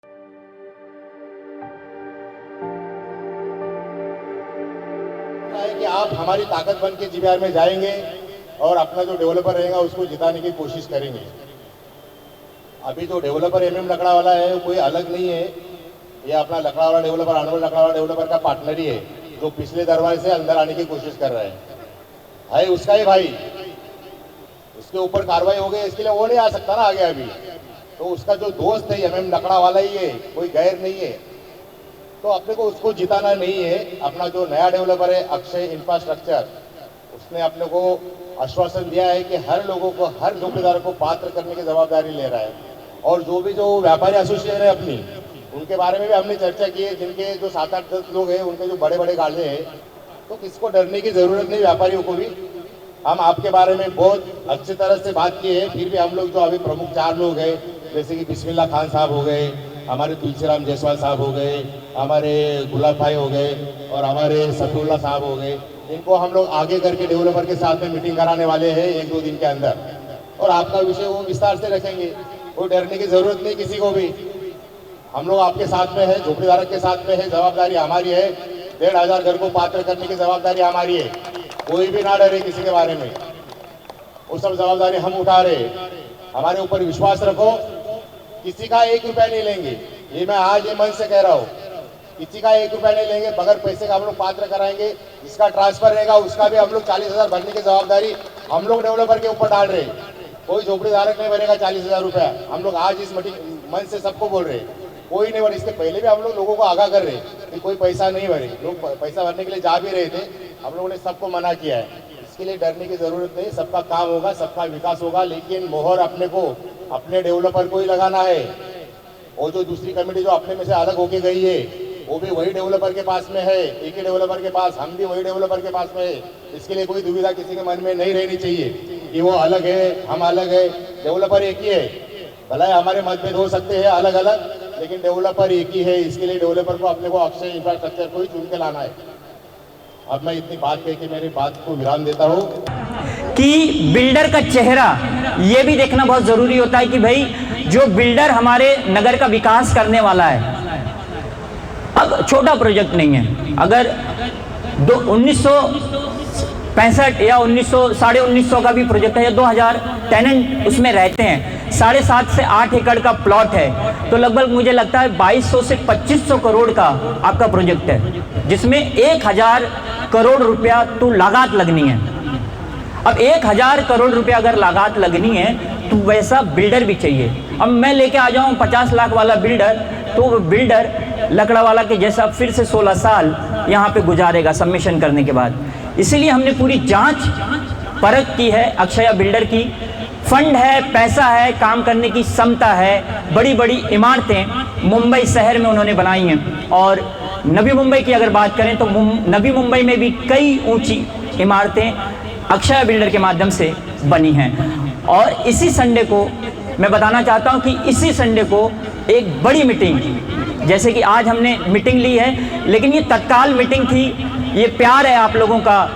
है कि आप हमारी ताकत बन के जीबीआर में जाएंगे और अपना जो डेवलपर रहेगा उसको जिताने की कोशिश करेंगे। अभी जो डेवलपर लकड़ा वाला है कोई अलग नहीं है, ये अपना लकड़ा वाला डेवलपर, अनमोल लकड़ा वाला डेवलपर का पार्टनर ही है, जो पिछले दरवाजे से अंदर आने की कोशिश कर रहा है उसका ही भाई। उसके ऊपर कार्रवाई हो गई, इसके लिए वो नहीं आ सकता ना आगे अभी। तो उसका जो दोस्त है लकड़ा वाला ही है, कोई गैर नहीं है। तो अपने को उसको जिताना नहीं है। अपना जो नया डेवलपर है अक्षय इंफ्रास्ट्रक्चर, उसने अपने को आश्वासन दिया है कि हर लोगों को, हर झोपड़ीदार को पात्र करने की जवाबदारी ले रहा है। और जो भी जो व्यापारी एसोसिएशन है अपनी, उनके बारे में भी हमने चर्चा की है। जिनके जो 7-8-10 लोग हैं, उनके जो बड़े बड़े गाड़े हैं, तो किसको डरने की जरूरत नहीं, व्यापारियों को भी। हम आपके बारे में बहुत अच्छी तरह से बात की है। फिर भी हम लोग जो अभी प्रमुख 4 लोग हैं, जैसे कि बिस्मिल्लाह खान साहब हो गए, हमारे तुलसीराम जायसवाल साहब हो गए, हमारे गुलाब भाई हो गए और हमारे सफीउल्लाह साहब हो गए, इनको हम लोग आगे करके डेवलपर के साथ में मीटिंग कराने वाले हैं 1-2 दिन के अंदर। और आपका विषय वो विस्तार से रखेंगे, कोई डरने की जरूरत नहीं किसी को भी। हम लोग आपके साथ में है, झोपड़ीधारक के साथ में है, जवाबदारी हमारी है। 1,500 घर को पात्र करने की जवाबदारी हमारी है। कोई भी ना डरे किसी के बारे में, वो सब जवाबदारी हम उठा रहे। हमारे ऊपर विश्वास रखो, किसी का 1 रुपया नहीं लेंगे, ये मैं आज ये मन से कह रहा हूँ। किसी का 1 रुपया नहीं लेंगे, बगैर पैसे का हम लोग पात्र कराएंगे। जिसका ट्रांसफर रहेगा उसका भी हम लोग 40,000 भरने की जवाबदारी हम लोग डेवलपर के ऊपर डाल रहे हैं। कोई झोपड़ीधारक नहीं भरेगा 40,000 रुपया। हम लोग आज इस मीटिंग मन से सबको बोल रहे हैं, कोई नहीं भरे। इसके पहले भी हम लोग लोगों को आगाह कर रहे हैं कि कोई पैसा नहीं भरे। लोग पैसा भरने के लिए जा भी रहे थे, हम लोगों ने सबको मना किया है। इसके लिए डरने की जरूरत नहीं, सबका काम होगा, सबका विकास होगा। लेकिन मोहर अपने को, अपने डेवलपर को ही लगाना है। और जो दूसरी कमेटी जो अपने में से अलग होके गई है, वो भी वही डेवलपर के पास में है, एक ही डेवलपर के पास, हम भी वही डेवलपर के पास में है। इसके लिए कोई दुविधा किसी के मन में नहीं रहनी चाहिए कि वो अलग है, हम अलग है। डेवलपर एक ही है। भला हमारे मतभेद हो सकते हैं अलग अलग, लेकिन डेवलपर एक ही है। इसके लिए डेवलपर को अपने को अक्षय इंफ्रास्ट्रक्चर को ही चुन के लाना है। अब मैं इतनी बात कह के मेरी बात को विराम देता हूँ कि बिल्डर का चेहरा ये भी देखना बहुत जरूरी होता है कि भाई जो बिल्डर हमारे नगर का विकास करने वाला है, अब छोटा प्रोजेक्ट नहीं है। अगर 1965 या 1900 का भी प्रोजेक्ट है, या 2000 टेनेंट उसमें रहते हैं, 7.5 से 8 एकड़ का प्लॉट है, तो लगभग मुझे लगता है 2200 से 2500 करोड़ का आपका प्रोजेक्ट है, जिसमें 1000 करोड़ रुपया तो लागत लगनी है। अब 1000 करोड़ रुपया अगर लागत लगनी है तो वैसा बिल्डर भी चाहिए। अब मैं लेके आ जाऊं 50 लाख वाला बिल्डर, तो बिल्डर लकड़ा वाला के जैसा फिर से 16 साल यहाँ पे गुजारेगा सबमिशन करने के बाद। इसीलिए हमने पूरी जांच परख की है अक्षय बिल्डर की। फंड है, पैसा है, काम करने की क्षमता है, बड़ी बड़ी इमारतें मुंबई शहर में उन्होंने बनाई हैं। और नवी मुंबई की अगर बात करें तो नवी मुंबई में भी कई ऊंची इमारतें अक्षय बिल्डर के माध्यम से बनी हैं। और इसी संडे को मैं बताना चाहता हूं कि इसी संडे को एक बड़ी मीटिंग, जैसे कि आज हमने मीटिंग ली है, लेकिन ये तत्काल मीटिंग थी। ये प्यार है आप लोगों का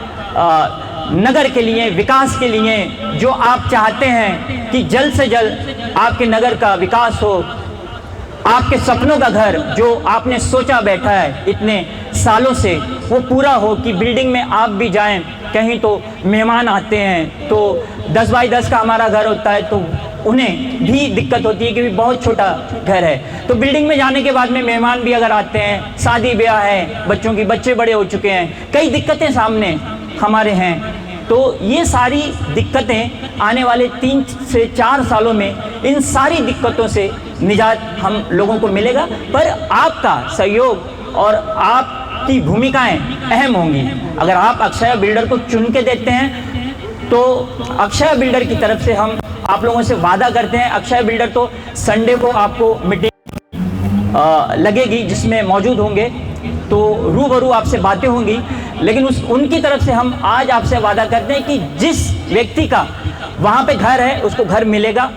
नगर के लिए, विकास के लिए, जो आप चाहते हैं कि जल्द से जल्द आपके नगर का विकास हो, आपके सपनों का घर जो आपने सोचा बैठा है इतने सालों से, वो पूरा हो। कि बिल्डिंग में आप भी जाएं, कहीं तो मेहमान आते हैं तो 10 बाई 10 का हमारा घर होता है, तो उन्हें भी दिक्कत होती है कि बहुत छोटा घर है। तो बिल्डिंग में जाने के बाद में मेहमान भी अगर आते हैं, शादी ब्याह है, बच्चों की बच्चे बड़े हो चुके हैं, कई दिक्कतें सामने हमारे हैं। तो ये सारी दिक्कतें आने वाले 3 से 4 सालों में इन सारी दिक्कतों से निजात हम लोगों को मिलेगा। पर आपका सहयोग और आपकी भूमिकाएं अहम होंगी। अगर आप अक्षय बिल्डर को चुन के देते हैं तो अक्षय बिल्डर की तरफ से हम आप लोगों से वादा करते हैं। अक्षय बिल्डर तो संडे को आपको मीटिंग लगेगी जिसमें मौजूद होंगे, तो रूबरू आपसे बातें होंगी। लेकिन उनकी तरफ से हम आज आपसे वादा करते हैं कि जिस व्यक्ति का वहाँ पे घर है उसको घर मिलेगा,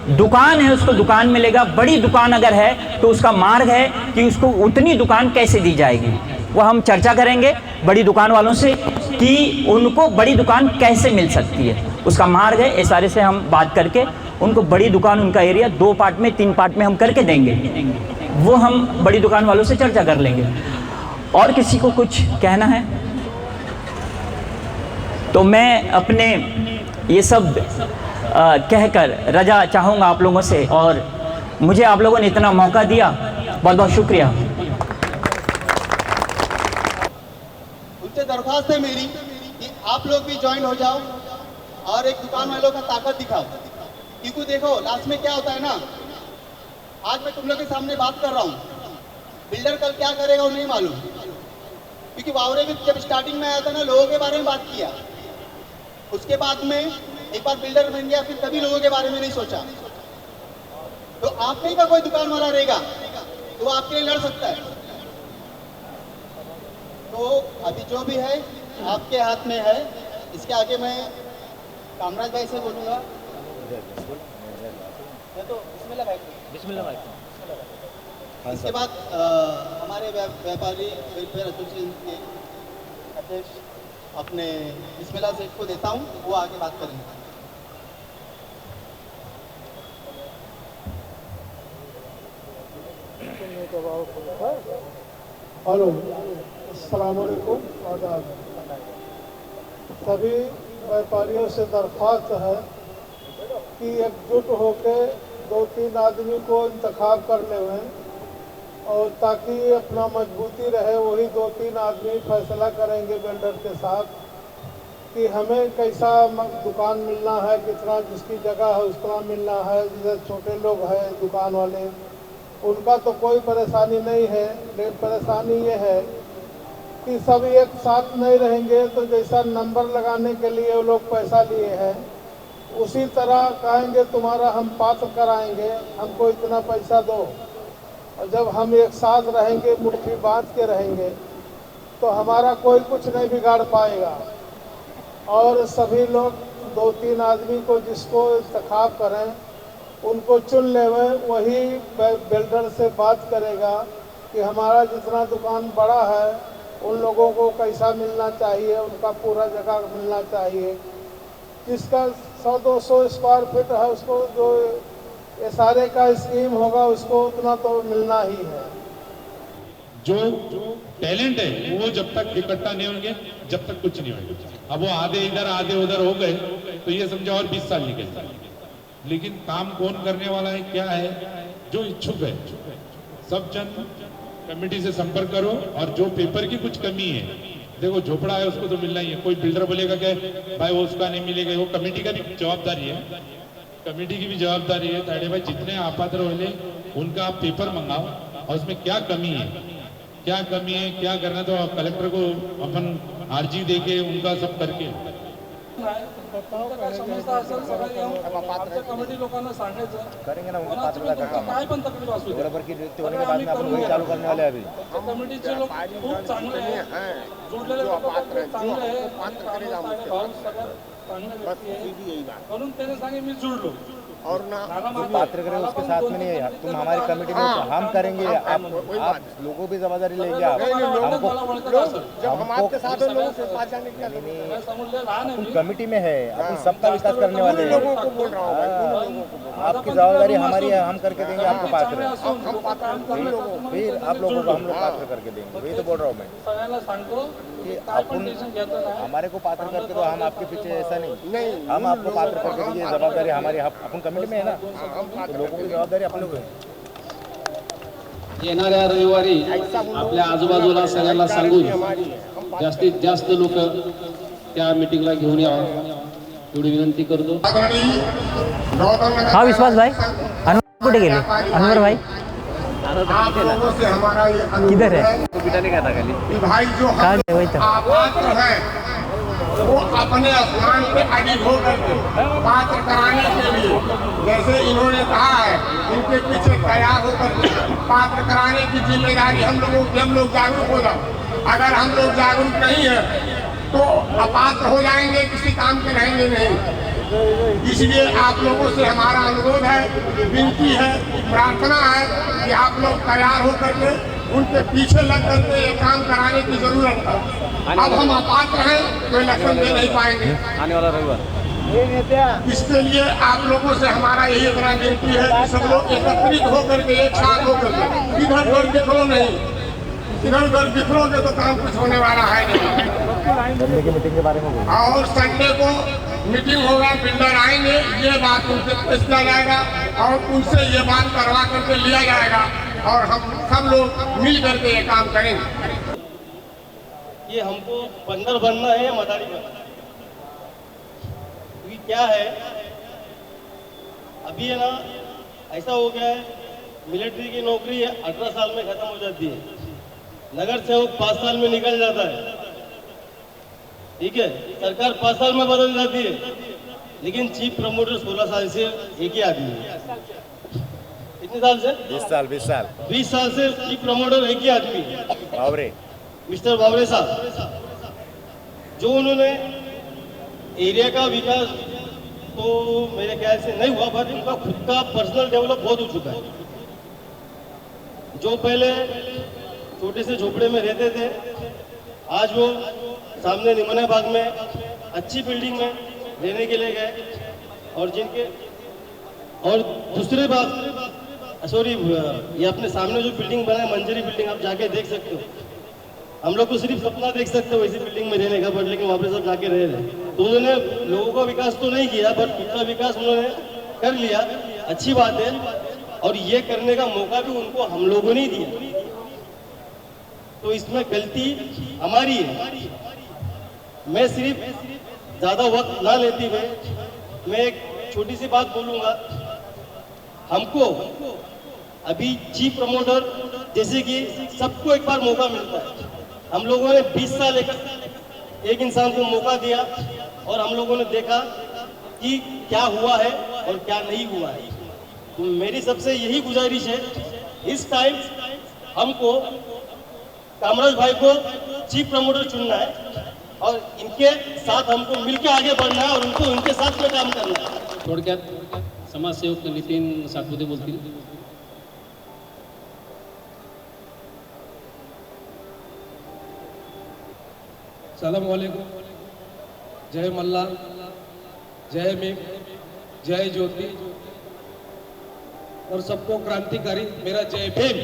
दुकान है उसको दुकान मिलेगा, बड़ी दुकान अगर है तो उसका मार्ग है कि उसको उतनी दुकान कैसे दी जाएगी, वो हम चर्चा करेंगे बड़ी दुकान वालों से कि उनको बड़ी दुकान कैसे मिल सकती है, उसका मार्ग है। इस सारे से हम बात करके उनको बड़ी दुकान, उनका एरिया 2 पार्ट में 3 पार्ट में हम करके देंगे। वो हम बड़ी दुकान वालों से चर्चा कर लेंगे। और किसी को कुछ कहना है तो मैं अपने ये सब कहकर रजा चाहूँगा आप लोगों से, और मुझे आप लोगों ने इतना मौका दिया, बहुत बहुत शुक्रिया। उनसे दरख्वास्त है मेरी कि आप लोग भी ज्वाइन हो जाओ और एक दुकान वालों का ताकत दिखाओ। क्योंकि देखो लास्ट में क्या होता है ना, आज मैं तुम लोग के सामने बात कर रहा हूँ, बिल्डर कल क्या करेगा वो नहीं मालूम। क्योंकि वावरे में जब स्टार्टिंग में आया था ना, लोगों के बारे में बात किया, उसके बाद में एक बार बिल्डर बन गया, फिर कभी लोगों के बारे में नहीं सोचा। तो आप नहीं का कोई दुकान वाला रहेगा तो वो आपके लिए लड़ सकता है। तो अभी जो भी है आपके हाथ में है। इसके आगे मैं कामराज भाई से बोलूँगा। तो बिस्मिल्लाह भाई। इसके बाद हमारे व्यापारी वेलफेयर एसोसिएशन के अध्यक्ष अपने बिस्मिल्लाह सेठ को देता हूँ, वो आगे बात करेंगे। हेलो, अस्सलाम वालेकुम। आदाब। सभी व्यापारियों से दरख्वास्त है कि एकजुट होकर 2-3 आदमी को इंतखाब कर लें, और ताकि अपना मजबूती रहे। वही 2-3 आदमी फैसला करेंगे बिल्डर के साथ कि हमें कैसा दुकान मिलना है, कितना जिसकी जगह है उतना मिलना है। जैसे छोटे लोग हैं दुकान वाले, उनका तो कोई परेशानी नहीं है, लेकिन परेशानी ये है कि सब एक साथ नहीं रहेंगे। तो जैसा नंबर लगाने के लिए वो लोग पैसा लिए हैं, उसी तरह कहेंगे तुम्हारा हम पात्र कराएंगे, हमको इतना पैसा दो। और जब हम एक साथ रहेंगे, मुट्ठी बांध के रहेंगे, तो हमारा कोई कुछ नहीं बिगाड़ पाएगा। और सभी लोग 2-3 आदमी को जिसको इंतखाब करें उनको चुन लेवें। वही बिल्डर से बात करेगा कि हमारा जितना दुकान बड़ा है उन लोगों को कैसा मिलना चाहिए, उनका पूरा जगह मिलना चाहिए। जिसका 100-200 स्क्वायर फीट है उसको जो एसआरए का स्कीम होगा उसको उतना तो मिलना ही है। जो टैलेंट है वो जब तक इकट्ठा नहीं होंगे जब तक कुछ नहीं होगा। अब वो आधे इधर आधे उधर हो गए तो ये समझो और 20 साल निकल जाए। लेकिन काम कौन करने वाला है, क्या है, जो इच्छुक है सब जन कमेटी से संपर्क करो। और जो पेपर की कुछ कमी है, देखो झोपड़ा है उसको तो मिलना ही है। कोई बिल्डर बोलेगा कि भाई वो उसका नहीं मिलेगा, वो कमेटी का भी जवाबदारी है, कमेटी की भी जवाबदारी है। ताड़े भाई जितने अपात्र होले उनका आप पेपर मंगाओ और उसमें क्या कमी है, क्या कमी है, क्या करना, तो कलेक्टर को अपन आरजी देके उनका सब करके समजता असेल सगळं येऊन आमच्या कमिटी लोकांना सांगायचं करेंगे ना, उनकी कोणाची पात्रता का काय पण तकलीफ असू दे बराबर की व्यक्ति होने के बाद में अपन वही चालू करने वाले हैं अभी। कमिटीचे लोक खूप चांगले आहे, जुडलेले लोक पण चांगले आहे, भाऊ सगळं चांगले व्यक्ती आहे, म्हणून त्याने सांगे मी जुडलो और ना पात्र करें उसके साथ में नहीं है। तुम हमारी कमेटी में हम करेंगे, आप लोगों भी जिम्मेदारी लेंगे। आप हमको जब हम आपके साथ लोगों से पास जाने की अपन कमेटी में है, अपन सबका विकास करने वाले हैं। आपकी जवाबदारी हमारी है, हम करके देंगे आपको पात्र। फिर आप लोगों को हम लोग पात्र करके देंगे। वही तो बोल रहा हूँ मैं सगळ्यांना सांगतो कि अपन हमारे को पात्र करके तो हम आपके पीछे ऐसा नहीं, हम आपको पात्र करके दीजिए। जवाबदारी हमारी, अपन कमेटी में है ना, तो लोगों की जवाबदारी अपन लोग है। येणाऱ्या रविवारी आपल्या आजूबाजूला सगळ्यांना सांगून जास्तीत जास्त लोक त्या मीटिंगला घेऊन यावं एवढी विनंती करतो। हाँ विश्वास भाई, अनवर कुठे गेले? अनवर भाई आप लोगों से हमारा ये अनुरोध किधर है? कि भाई जो कहाँ हम गए? वही तो अपात्र हैं वो अपने स्थान पे अडिग होकर के पात्र कराने के लिए, जैसे इन्होंने कहा है, इनके पीछे तैयार होकर के पात्र कराने की जिम्मेदारी हम लोगों की। हम लोग जागरूक हो जाओ। अगर हम लोग जागरूक नहीं है तो अपात्र हो जाएंगे, किसी काम के रहेंगे नहीं। इसलिए आप लोगों से हमारा अनुरोध है, विनती है, प्रार्थना है कि आप लोग तैयार होकर के उनके पीछे लग करके ये काम कराने की जरूरत है। अब हम अपात्र हैं तो इलेक्शन दे नहीं पाएंगे। आने वाला रविवार इसके लिए आप लोगों से हमारा यही इतना विनती है कि सब लोग एकत्रित होकर के एक साथ होकर के इधर उधर बिखरो नहीं, इधर उधर बिखरोगे तो काम कुछ होने वाला है नहीं। संडे की मीटिंग के बारे में बोलो। और संडे को मीटिंग होगा, बिल्डर आएंगे, ये बात उनसे पेश किया जाएगा और उनसे ये बात करवा करके लिया जाएगा और हम सब लोग मिल करके ये काम करेंगे। ये हमको बंदर बनना है या मदारी बनना है? क्योंकि क्या है, अभी है ना, ऐसा हो गया है, मिलिट्री की नौकरी 18 साल में खत्म हो जाती है, नगर सेवक 5 साल में निकल जाता है, ठीक है, सरकार 5 साल में बदल जाती है, लेकिन चीफ प्रमोटर 16 साल से एक ही आदमी है। कितने साल से? 20 साल से चीफ प्रमोटर एक ही आदमी है, बावरे, मिस्टर बावरे साहब। जो उन्होंने एरिया का विकास तो मेरे ख्याल से नहीं हुआ, पर उनका खुद का पर्सनल डेवलप बहुत हो चुका है। जो पहले छोटे से झोपड़े में रहते थे, आज वो सामने निमने बाग में अच्छी बिल्डिंग में रहने के लिए गए। और और दूसरी बात, सॉरी, ये अपने सामने जो बिल्डिंग बना है, मंजरी बिल्डिंग, आप जाके देख सकते हो। हम लोग तो सिर्फ सपना देख सकते हो वैसी बिल्डिंग में रहने का, बट लेकिन वहाँ पे सब जाके रह रहे। तो उन्होंने लोगों का विकास तो नहीं किया, बट खुद का विकास उन्होंने कर लिया, अच्छी बात है। और ये करने का मौका भी उनको हम लोगों ने दिया, तो इसमें गलती हमारी है। मैं सिर्फ ज्यादा वक्त ना लेते हुए मैं एक छोटी सी बात बोलूंगा। हमको अभी चीफ प्रमोटर जैसे कि सबको एक बार मौका मिलता है, हम लोगों ने 20 साल एक इंसान को मौका दिया और हम लोगों ने देखा कि क्या हुआ है और क्या नहीं हुआ है। तो मेरी सबसे यही गुजारिश है, इस टाइम हमको कामराज भाई को चीफ प्रमोटर चुनना है और इनके साथ हमको मिलकर आगे बढ़ना है और उनको उनके साथ में काम करना है। थोडक्यात समाजसेवक नितीन सातपुते बोलतील। सलाम वालेकुम, जय मल्लार, जय भीम, जय ज्योति और सबको क्रांतिकारी मेरा जय भीम।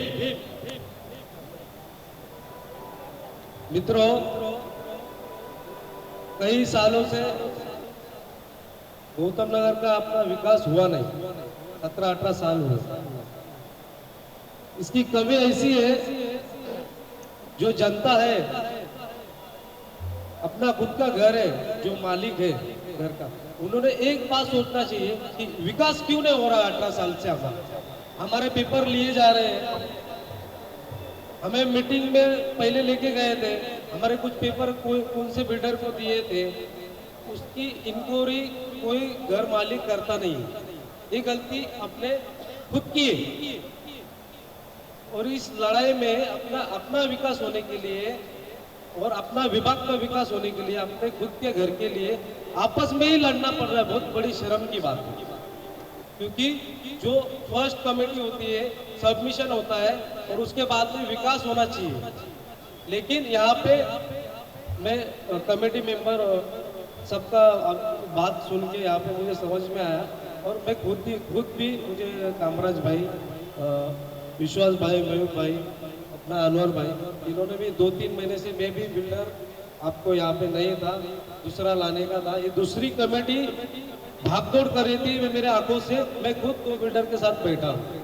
मित्रों, कई सालों से गौतम नगर का अपना विकास हुआ नहीं, 17-18 साल हुए। इसकी कमी ऐसी है, जो जनता है, अपना खुद का घर है, जो मालिक है घर का, उन्होंने एक बात सोचना चाहिए कि विकास क्यों नहीं हो रहा। 18 साल से हमारे पेपर लिए जा रहे हैं, हमें मीटिंग में पहले लेके गए थे, हमारे कुछ पेपर कौन से बिल्डर को दिए थे, उसकी इंक्वायरी कोई घर मालिक करता नहीं है। ये गलती अपने खुद की है। और इस लड़ाई में अपना विकास होने के लिए और अपना विभाग का विकास होने के लिए, अपने खुद के घर के लिए आपस में ही लड़ना पड़ रहा है। बहुत बड़ी शर्म की बात है, क्योंकि जो फर्स्ट कमेटी होती है, सबमिशन होता है और उसके बाद में विकास होना चाहिए। लेकिन यहाँ पे मैं कमेटी मेंबर सबका बात सुन के यहाँ पे मुझे समझ में आया, और मैं खुद भी मुझे कामराज भाई, विश्वास भाई, मयूर भाई, अपना अनवर भाई, इन्होंने भी 2-3 महीने से, मैं भी बिल्डर आपको यहाँ पे नहीं था, दूसरा लाने का था। ये दूसरी कमेटी भागदौड़ कर रही थी, मेरे आंखों से मैं खुद 2 बिल्डर के साथ बैठा हूँ।